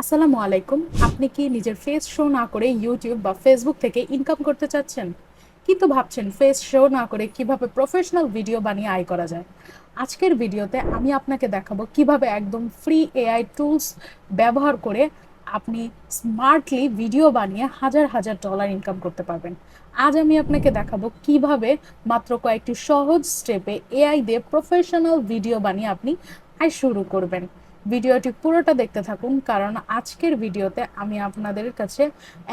আসসালামু আলাইকুম। আপনি কি নিজের ফেস শো না করে ইউটিউব বা ফেসবুক থেকে ইনকাম করতে চাচ্ছেন, কিন্তু ভাবছেন ফেস শো না করে কিভাবে প্রফেশনাল ভিডিও বানিয়ে আয় করা যায়? আজকের ভিডিওতে আমি আপনাকে দেখাবো কিভাবে একদম ফ্রি এআই টুলস ব্যবহার করে আপনি স্মার্টলি ভিডিও বানিয়ে হাজার হাজার ডলার ইনকাম করতে পারবেন। আজ আমি আপনাকে দেখাবো কিভাবে মাত্র কয়েকটি সহজ স্টেপে এআই দিয়ে প্রফেশনাল ভিডিও বানিয়ে আপনি আয় শুরু করবেন। ভিডিওটি পুরোটা দেখতে থাকুন, কারণ আজকের ভিডিওতে আমি আপনাদের কাছে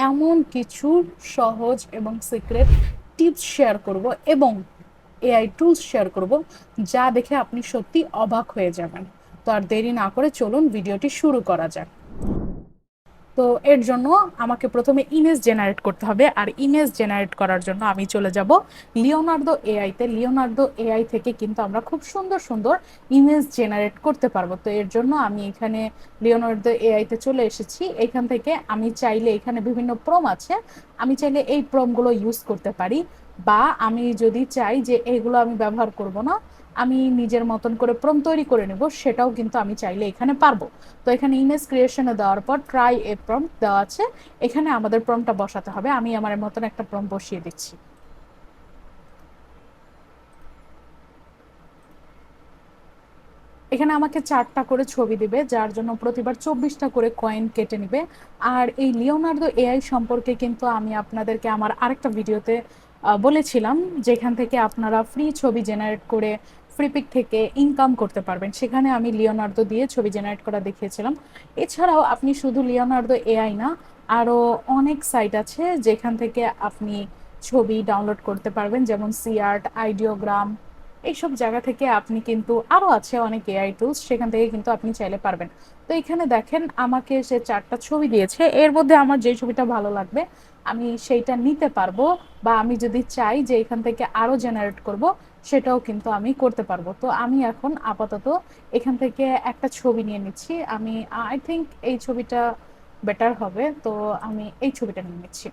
এমন কিছু সহজ এবং সিক্রেট টিপস শেয়ার করব এবং এআই টুলস শেয়ার করব যা দেখে আপনি সত্যি অবাক হয়ে যাবেন। তো আর দেরি না করে চলুন ভিডিওটি শুরু করা যাক। তো এর জন্য আমাকে প্রথমে ইমেজ জেনারেট করতে হবে, আর ইমেজ জেনারেট করার জন্য আমি চলে যাব লিওনার্দো এআইতে। লিওনার্দো এআই থেকে কিন্তু আমরা খুব সুন্দর সুন্দর ইমেজ জেনারেট করতে পারবো। তো এর জন্য আমি এখানে লিওনার্দো এআইতে চলে এসেছি। এখান থেকে আমি চাইলে, এখানে বিভিন্ন প্রম আছে, আমি চাইলে এই প্রমগুলো ইউজ করতে পারি, বা আমি যদি চাই যে এগুলো আমি ব্যবহার করব না, আমি নিজের মতন করে প্রম তৈরি করে নেব, সেটাও কিন্তু আমি চাইলে এখানে পারবো। তো এখানে ইমেজ ক্রিয়েশনে দেওয়ার পর ট্রাই এ প্রম্পট দেওয়া আছে, এখানে আমাদের প্রম্পটটা বসাতে হবে। আমি আমার মতন একটা প্রম্পট বসিয়ে দিচ্ছি। এখানে আমাকে 4টা করে ছবি দিবে, যার জন্য প্রতিবার 24টা করে কয়েন কেটে নিবে। আর এই লিওনার্দো এআই সম্পর্কে কিন্তু আমি আপনাদেরকে আমার আরেকটা ভিডিওতে বলেছিলাম, যেখান থেকে আপনারা ফ্রি ছবি জেনারেট করে ফ্রি পিক থেকে ইনকাম করতে পারবেন। সেখানে আমি লিওনার্দো দিয়ে ছবি জেনারেট করা দেখিয়েছিলাম। এছাড়াও আপনি শুধু লিওনার্দো এআই না, আরও অনেক সাইট আছে যেখান থেকে আপনি ছবি ডাউনলোড করতে পারবেন, যেমন সিআর্ট, আইডিওগ্রাম, এইসব জায়গা থেকে আপনি কিন্তু, আরও আছে অনেক এআই টুলস, সেখান থেকে কিন্তু আপনি চাইলে পারবেন। তো এখানে দেখেন আমাকে সে 4টা ছবি দিয়েছে, এর মধ্যে আমার যে ছবিটা ভালো লাগবে আমি সেইটা নিতে পারবো, বা আমি যদি চাই যে এখান থেকে আরও জেনারেট করব, সেটাও কিন্তু আমি করতে পারবো। তো আমি এখন আপাতত এখান থেকে একটা ছবি নিয়ে নিচ্ছি। আমি আই থিঙ্ক এই ছবিটা বেটার হবে, তো আমি এই ছবিটা নিয়ে নিচ্ছি।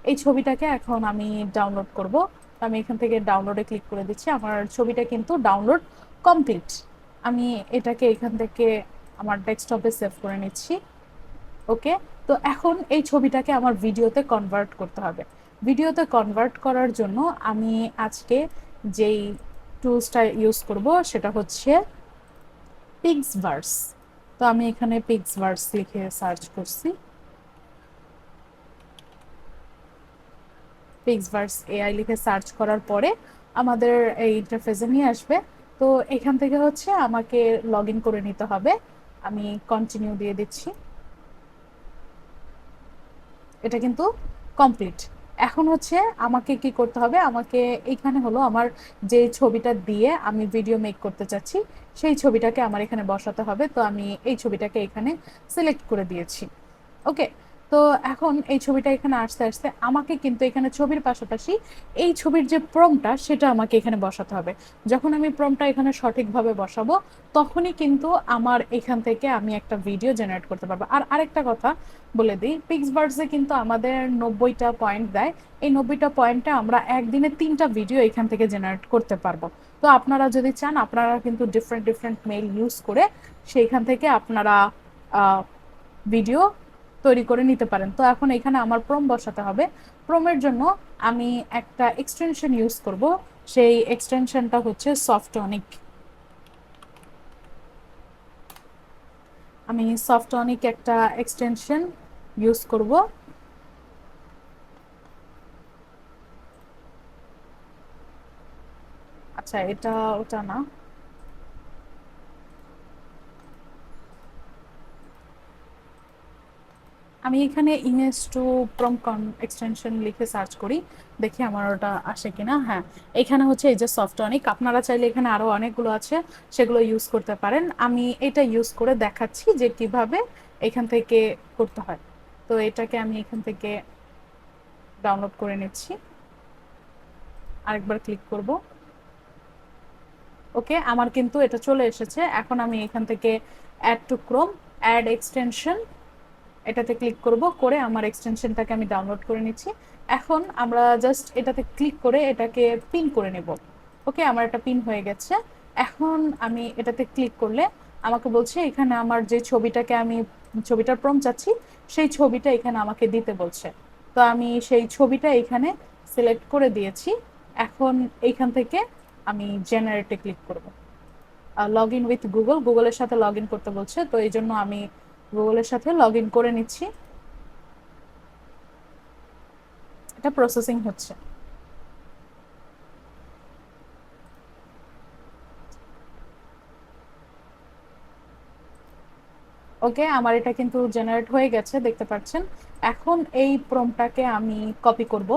এই ছবিটাকে এখন আমি ডাউনলোড করব। আমি এখান থেকে ডাউনলোডে ক্লিক করে দিচ্ছি। আমার ছবিটা কিন্তু ডাউনলোড কমপ্লিট। আমি এটাকে এখান থেকে আমার ডেস্কটপে সেভ করে নিচ্ছি। ওকে। তো এখন এই ছবিটাকে আমার ভিডিওতে কনভার্ট করতে হবে। ভিডিওতে কনভার্ট করার জন্য আমি আজকে যেই টুলসটা ইউজ করব সেটা হচ্ছে পিক্সভার্স। তো আমি এখানে পিক্সভার্স লিখে সার্চ করছি। পিক্সভার্স এআই লিখে সার্চ করার পরে আমাদের এই ইন্টারফেসে নিয়ে আসবে। তো এখান থেকে হচ্ছে আমাকে লগ ইন করে নিতে হবে। আমি কন্টিনিউ দিয়ে দিচ্ছি। এটা কিন্তু কমপ্লিট। এখন হচ্ছে আমাকে কি করতে হবে, আমাকে এখানে হলো আমার যে ছবিটা দিয়ে আমি ভিডিও মেক করতে চাচ্ছি সেই ছবিটাকে আমার এখানে বসাতে হবে। তো আমি এই ছবিটাকে এখানে সিলেক্ট করে দিয়েছি। ওকে। তো এখন এই ছবিটা এখানে আসতে আসতে আমাকে কিন্তু এখানে ছবির পাশাপাশি এই ছবির যে প্রমটা সেটা আমাকে এখানে বসাতে হবে। যখন আমি প্রমটা এখানে সঠিকভাবে বসাবো, তখনই কিন্তু আমার এখান থেকে আমি একটা ভিডিও জেনারেট করতে পারবো। আর আরেকটা কথা বলে দিই, পিক্সবার্ডসে কিন্তু আমাদের 90টা পয়েন্ট দেয়। এই 90টা পয়েন্টে আমরা একদিনে 3টা ভিডিও এখান থেকে জেনারেট করতে পারবো। তো আপনারা যদি চান, আপনারা কিন্তু ডিফারেন্ট ডিফারেন্ট মেইল ইউজ করে সেইখান থেকে আপনারা ভিডিও তৈরি করে নিতে পারেন। তো এখন এখানে আমার প্রম বসাতে হবে। প্রমের জন্য আমি একটা এক্সটেনশন ইউজ করব। সেই এক্সটেনশনটা হচ্ছে সফটনিক। আমি সফটনিক একটা এক্সটেনশন ইউজ করব। আচ্ছা, এটা ওটা না। আমি এখানে ইমেজ টু প্রম এক্সটেনশন লিখে সার্চ করি, দেখি আমার ওটা আসে কিনা। হ্যাঁ, এখানে হচ্ছে এই যে সফটনিক। আপনারা চাইলে এখানে আরো অনেকগুলো আছে, সেগুলো ইউজ করতে পারেন। আমি এটা ইউজ করে দেখাচ্ছি যে কিভাবে এখান থেকে করতে হয়। তো এটাকে আমি এখান থেকে ডাউনলোড করে নিচ্ছি। আরেকবার ক্লিক করব। ওকে, আমার কিন্তু এটা চলে এসেছে। এখন আমি এখান থেকে add to Chrome, add extension, এটাতে ক্লিক করব, করে আমার এক্সটেনশনটাকে আমি ডাউনলোড করে নিচ্ছি। এখন আমরা জাস্ট এটাতে ক্লিক করে এটাকে পিন করে নেব। ওকে, আমার এটা পিন হয়ে গেছে। এখন আমি এটাতে ক্লিক করলে আমাকে বলছে এখানে আমার যে ছবিটাকে আমি ছবিটার প্রম্পট চাচ্ছি সেই ছবিটা এখানে আমাকে দিতে বলছে। তো আমি সেই ছবিটা এখানে সিলেক্ট করে দিয়েছি। এখন এইখান থেকে আমি জেনারেটে ক্লিক করব। লগ ইন উইথ গুগলের সাথে লগ ইন করতে বলছে, তো এই জন্য আমি গুগলের সাথে লগ ইন করে নিচ্ছি। এটা প্রসেসিং হচ্ছে। ওকে, আমার এটা কিন্তু জেনারেট হয়ে গেছে, দেখতে পাচ্ছেন। এখন এই প্রম্পটটাকে আমি কপি করব।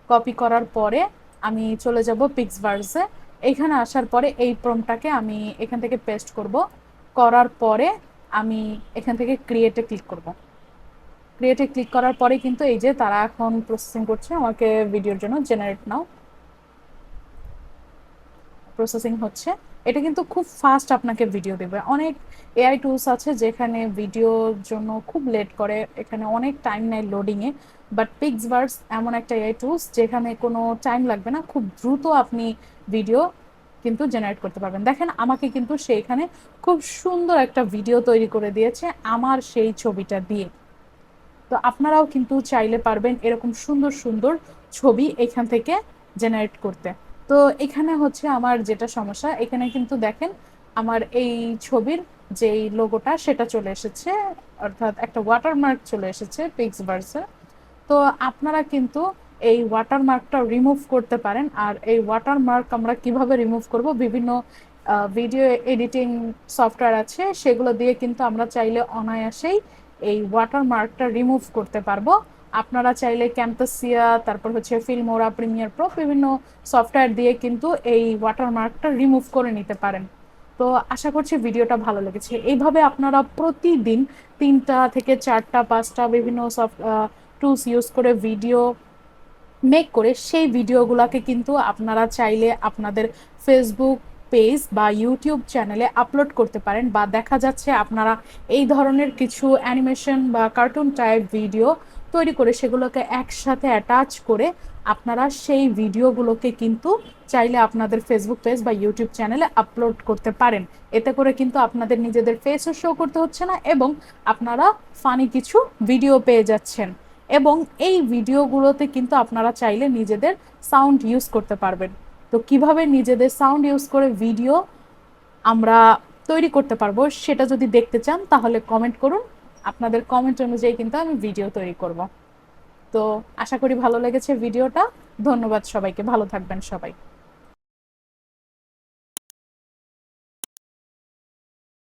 কপি করার পরে আমি চলে যাব পিক্সভার্সে। এইখানে আসার পরে এই প্রম্পটটাকে আমি এখান থেকে পেস্ট করব। করার পরে আমি এখান থেকে ক্রিয়েটে ক্লিক করব। ক্রিয়েটে ক্লিক করার পরে কিন্তু এই যে তারা এখন প্রসেসিং করছে আমাকে ভিডিওর জন্য। জেনারেট নাও, প্রসেসিং হচ্ছে। এটা কিন্তু খুব ফাস্ট আপনাকে ভিডিও দেবে। অনেক এআই টুলস আছে যেখানে ভিডিওর জন্য খুব লেট করে, এখানে অনেক টাইম নেয় লোডিংয়ে। বাট পিক্সভার্স এমন একটা এআই টুলস যেখানে কোনো টাইম লাগবে না, খুব দ্রুত আপনি ভিডিও কিন্তু জেনারেট করতে পারবেন। দেখেন আমাকে কিন্তু সেইখানে খুব সুন্দর একটা ভিডিও তৈরি করে দিয়েছে আমার সেই ছবিটা দিয়ে। তো আপনারাও কিন্তু চাইলে পারবেন এরকম সুন্দর সুন্দর ছবি এখান থেকে জেনারেট করতে। তো এখানে হচ্ছে আমার যেটা সমস্যা, এখানে কিন্তু দেখেন আমার এই ছবির যেই লোগোটা সেটা চলে এসেছে, অর্থাৎ একটা ওয়াটারমার্ক চলে এসেছে পিক্সভার্সে। তো আপনারা কিন্তু এই ওয়াটারমার্কটা রিমুভ করতে পারেন। আর এই ওয়াটারমার্ক আমরা কিভাবে রিমুভ করব, বিভিন্ন ভিডিও এডিটিং সফটওয়্যার আছে, সেগুলো দিয়ে কিন্তু আমরা চাইলে অনায়াসেই এই ওয়াটারমার্কটা রিমুভ করতে পারবো। আপনারা চাইলে ক্যাম্পাসিয়া, তারপর হচ্ছে ফিল্মোরা, প্রিমিয়ার প্রো, বিভিন্ন সফটওয়্যার দিয়ে কিন্তু এই ওয়াটারমার্কটা রিমুভ করে নিতে পারেন। তো আশা করছি ভিডিওটা ভালো লেগেছে। এইভাবে আপনারা প্রতিদিন 3টা থেকে 4টা 5টা বিভিন্ন টুলস ইউজ করে ভিডিও মেক করে সেই ভিডিওগুলোকে কিন্তু আপনারা চাইলে আপনাদের ফেসবুক পেজ বা ইউটিউব চ্যানেলে আপলোড করতে পারেন। বা দেখা যাচ্ছে আপনারা এই ধরনের কিছু অ্যানিমেশন বা কার্টুন টাইপ ভিডিও তৈরি করে সেগুলোকে একসাথে অ্যাটাচ করে আপনারা সেই ভিডিওগুলোকে কিন্তু চাইলে আপনাদের ফেসবুক পেজ বা ইউটিউব চ্যানেলে আপলোড করতে পারেন। এতে করে কিন্তু আপনাদের নিজেদের ফেসও শো করতে হচ্ছে না এবং আপনারা ফানি কিছু ভিডিও পেয়ে যাচ্ছেন। এবং এই ভিডিওগুলোতে কিন্তু আপনারা চাইলে নিজেদের সাউন্ড ইউজ করতে পারবেন। তো কিভাবে নিজেদের সাউন্ড ইউজ করে ভিডিও আমরা তৈরি করতে পারবো সেটা যদি দেখতে চান তাহলে কমেন্ট করুন। আপনাদের কমেন্ট অনুযায়ী কিন্তু আমি ভিডিও তৈরি করব। তো আশা করি ভালো লেগেছে ভিডিওটা। ধন্যবাদ সবাইকে, ভালো থাকবেন সবাই।